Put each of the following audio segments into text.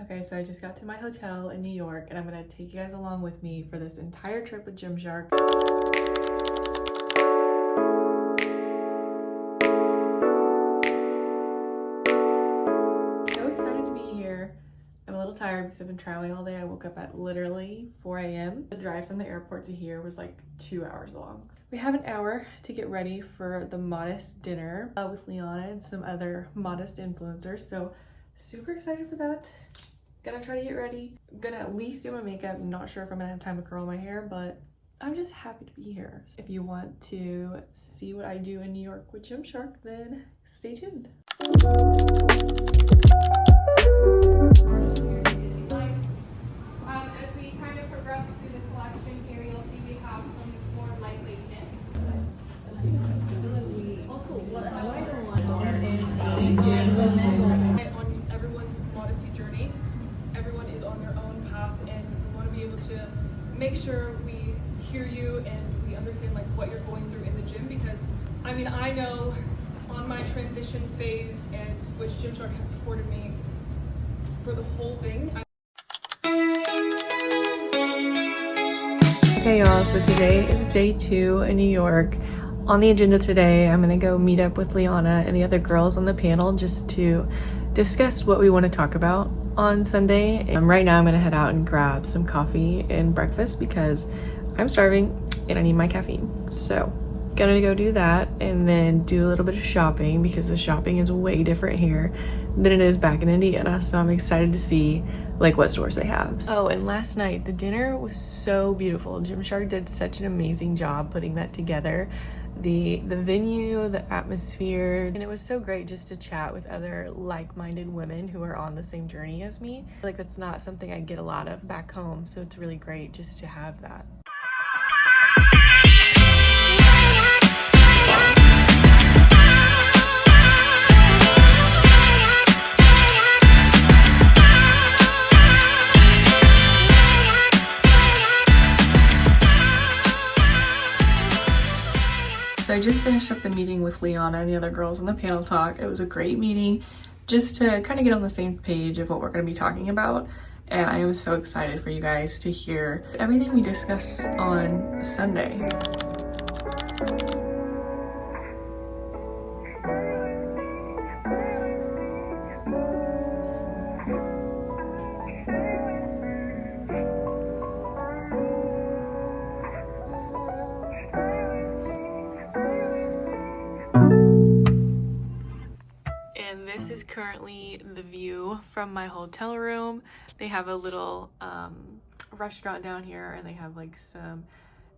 Okay, so I just got to my hotel in New York and I'm gonna take you guys along with me for this entire trip with GymShark. So excited to be here. I'm a little tired because I've been traveling all day. I woke up at literally 4 a.m. The drive from the airport to here was like 2 hours long. We have an hour to get ready for the Modest dinner with Liana and some other Modest influencers. So super excited for that. Gonna try to get ready. Gonna at least do my makeup. Not sure if I'm gonna have time to curl my hair, but I'm just happy to be here. If you want to see what I do in New York with GymShark, then stay tuned. As we kind of progress through the collection here, you'll see we have some more lightweight knits. Also, what I don't want on everyone's modesty journey. Everyone is on their own path, and we want to be able to make sure we hear you and we understand like what you're going through in the gym, because I mean, I know on my transition phase, and which GymShark has supported me for the whole thing. Hey y'all, so today is day 2 in New York. On the agenda today, I'm gonna go meet up with Liana and the other girls on the panel just to discuss what we want to talk about on Sunday. And right now I'm gonna head out and grab some coffee and breakfast because I'm starving and I need my caffeine. So gonna go do that and then do a little bit of shopping because the shopping is way different here than it is back in Indiana. So I'm excited to see like what stores they have. Oh, and last night the dinner was so beautiful. GymShark did such an amazing job putting that together. The venue, the atmosphere, and it was so great just to chat with other like-minded women who are on the same journey as me. Like that's not something I get a lot of back home, so it's really great just to have that. So I just finished up the meeting with Liana and the other girls on the panel talk. It was a great meeting just to kind of get on the same page of what we're going to be talking about. And I am so excited for you guys to hear everything we discuss on Sunday. And this is currently the view from my hotel room. They have a little restaurant down here and they have like some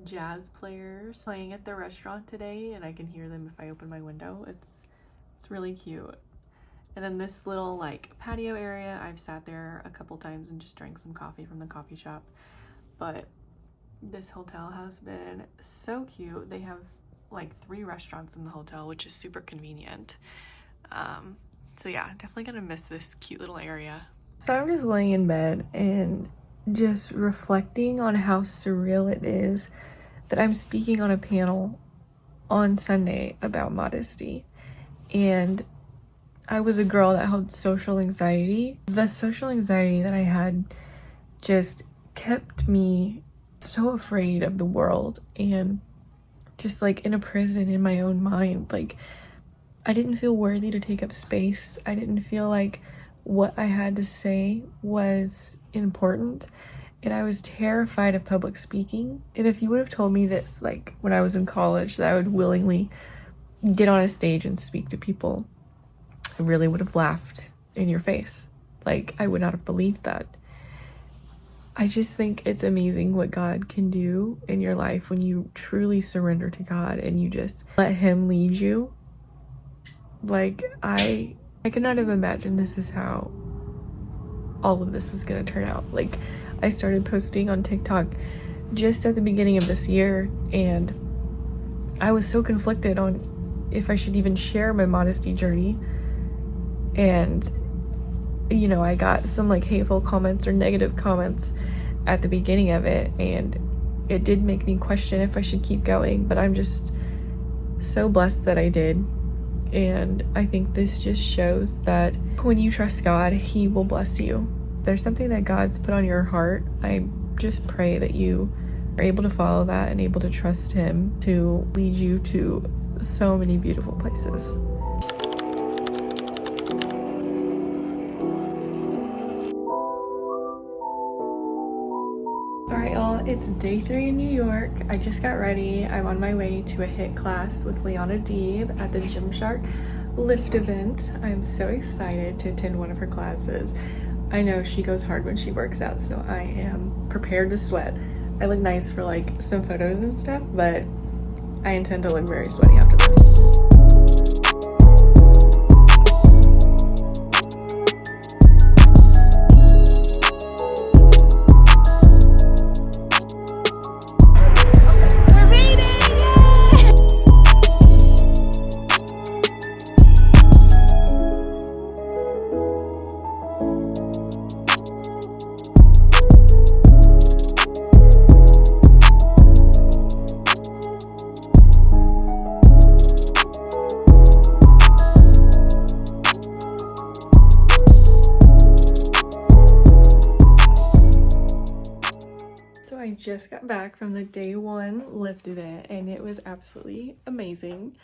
jazz players playing at the restaurant today, and I can hear them if I open my window. It's really cute. And then this little like patio area, I've sat there a couple times and just drank some coffee from the coffee shop. But this hotel has been so cute. They have like 3 restaurants in the hotel, which is super convenient. So yeah, definitely gonna miss this cute little area. So I'm just laying in bed and just reflecting on how surreal it is that I'm speaking on a panel on Sunday about modesty. And I was a girl that had social anxiety. The social anxiety that I had just kept me so afraid of the world and just like in a prison in my own mind. Like I didn't feel worthy to take up space. I didn't feel like what I had to say was important. And I was terrified of public speaking. And if you would have told me this like when I was in college, that I would willingly get on a stage and speak to people, I really would have laughed in your face. Like I would not have believed that. I just think it's amazing what God can do in your life when you truly surrender to God and you just let Him lead you. Like I could not have imagined this is how all of this is gonna turn out. Like I started posting on TikTok just at the beginning of this year, and I was so conflicted on if I should even share my modesty journey. And you know, I got some like hateful comments or negative comments at the beginning of it, and it did make me question if I should keep going, but I'm just so blessed that I did. And I think this just shows that when you trust God, He will bless you. there's something that God's put on your heart, I just pray that you are able to follow that and able to trust Him to lead you to so many beautiful places. Alright y'all, it's day 3 in New York. I just got ready. I'm on my way to a HIIT class with Leona Deeb at the GymShark Lift event. I'm so excited to attend one of her classes. I know she goes hard when she works out, so I am prepared to sweat. I look nice for like some photos and stuff, but I intend to look very sweaty after this. I just got back from the day 1 lift event and it was absolutely amazing.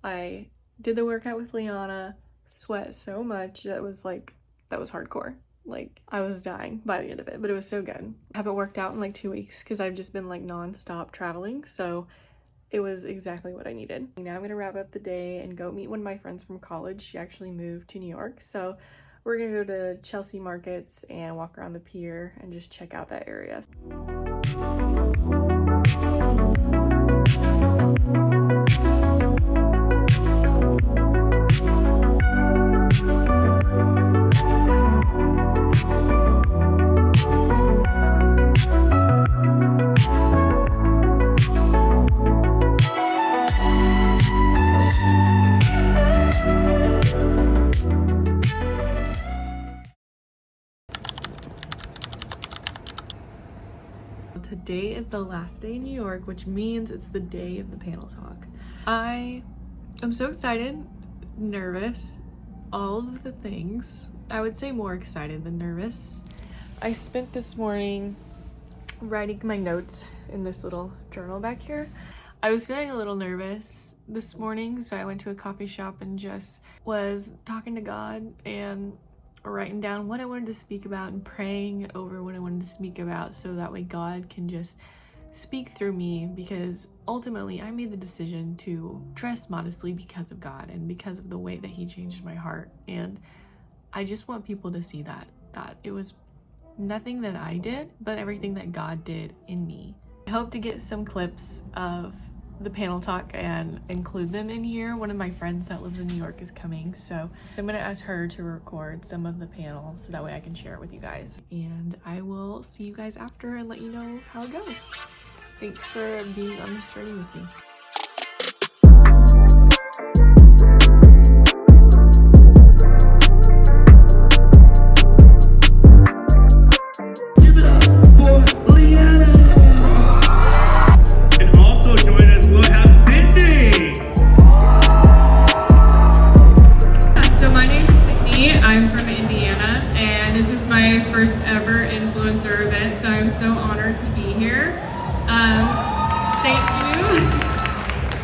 I did the workout with Leona, sweat so much that was hardcore. Like I was dying by the end of it, but it was so good. I haven't worked out in like 2 weeks because I've just been like non-stop traveling, so it was exactly what I needed. Now I'm gonna wrap up the day and go meet one of my friends from college. She actually moved to New York, so we're gonna go to Chelsea Markets and walk around the pier and just check out that area. Today is the last day in New York, which means it's the day of the panel talk. I am so excited, nervous, all of the things. I would say more excited than nervous. I spent this morning writing my notes in this little journal back here. I was feeling a little nervous this morning, so I went to a coffee shop and just was talking to God and writing down what I wanted to speak about and praying over what I wanted to speak about so that way God can just speak through me, because ultimately I made the decision to dress modestly because of God and because of the way that He changed my heart. And I just want people to see that it was nothing that I did, but everything that God did in me. I hope to get some clips of the panel talk and include them in here. One of my friends that lives in New York is coming, so I'm gonna ask her to record some of the panel so that way I can share it with you guys. And I will see you guys after and let you know how it goes. Thanks for being on this journey with me.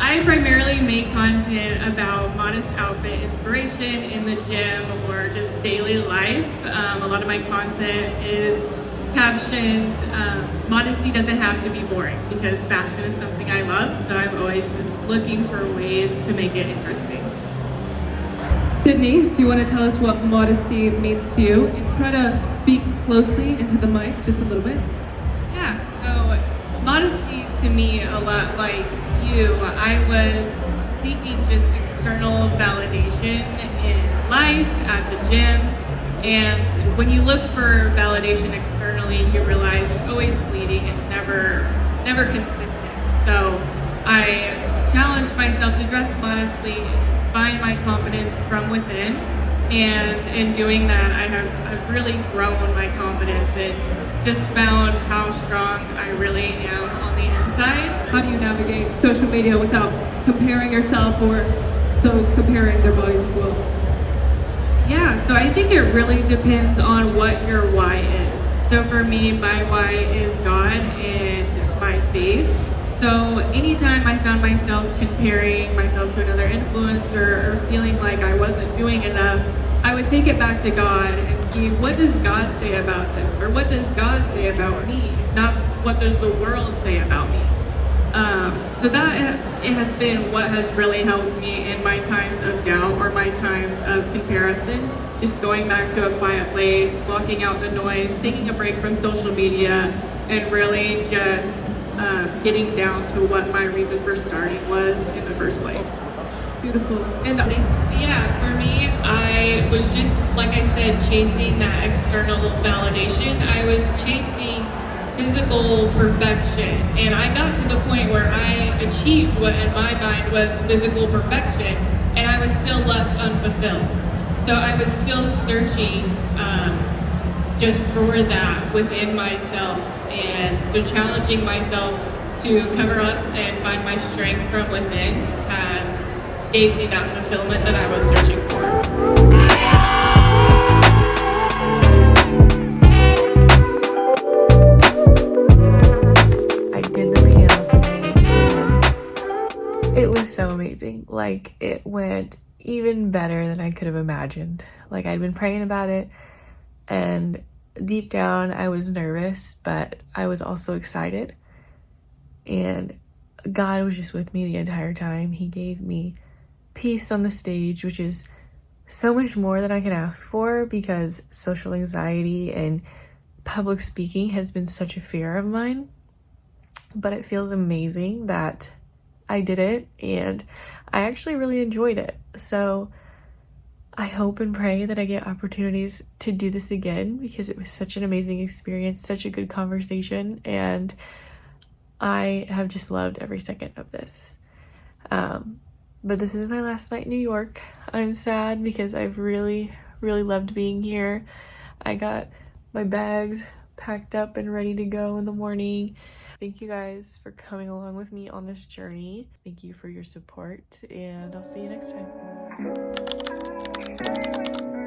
I primarily make content about modest outfit inspiration in the gym or just daily life. A lot of my content is captioned, modesty doesn't have to be boring, because fashion is something I love, so I'm always just looking for ways to make it interesting. Sydney, do you want to tell us what modesty means to you? And try to speak closely into the mic just a little bit. Yeah, so modesty to me, a lot like you, I was seeking just external validation in life, at the gym, and when you look for validation externally, you realize it's always fleeting, it's never consistent. So I challenged myself to dress modestly, find my confidence from within, and in doing that, I've really grown my confidence and just found how strong I really am on the inside. How do you navigate social media without comparing yourself or those comparing their bodies as well? Yeah, so I think it really depends on what your why is. So for me, my why is God and my faith. So anytime I found myself comparing myself to another influencer or feeling like I wasn't doing enough, I would take it back to God and see, what does God say about this? Or what does God say about me? Not what does the world say about me? So that it has been what has really helped me in my times of doubt or my times of comparison. Just going back to a quiet place, blocking out the noise, taking a break from social media, and really just getting down to what my reason for starting was in the first place. Beautiful. And Yeah, for me, I was just, like I said, chasing that external validation. I was chasing physical perfection, and I got to the point where I achieved what in my mind was physical perfection, and I was still left unfulfilled. So I was still searching just for that within myself, and so challenging myself to cover up and find my strength from within has gave me that fulfillment that I was searching for. I did the piano today and it was so amazing. Like, it went even better than I could have imagined. Like, I'd been praying about it, and deep down I was nervous, but I was also excited. And God was just with me the entire time. He gave me peace on the stage, which is so much more than I can ask for, because social anxiety and public speaking has been such a fear of mine. But it feels amazing that I did it, and I actually really enjoyed it. So I hope and pray that I get opportunities to do this again, because it was such an amazing experience, such a good conversation, and I have just loved every second of this. But this is my last night in New York. I'm sad because I've really, really loved being here. I got my bags packed up and ready to go in the morning. Thank you guys for coming along with me on this journey. Thank you for your support, and I'll see you next time.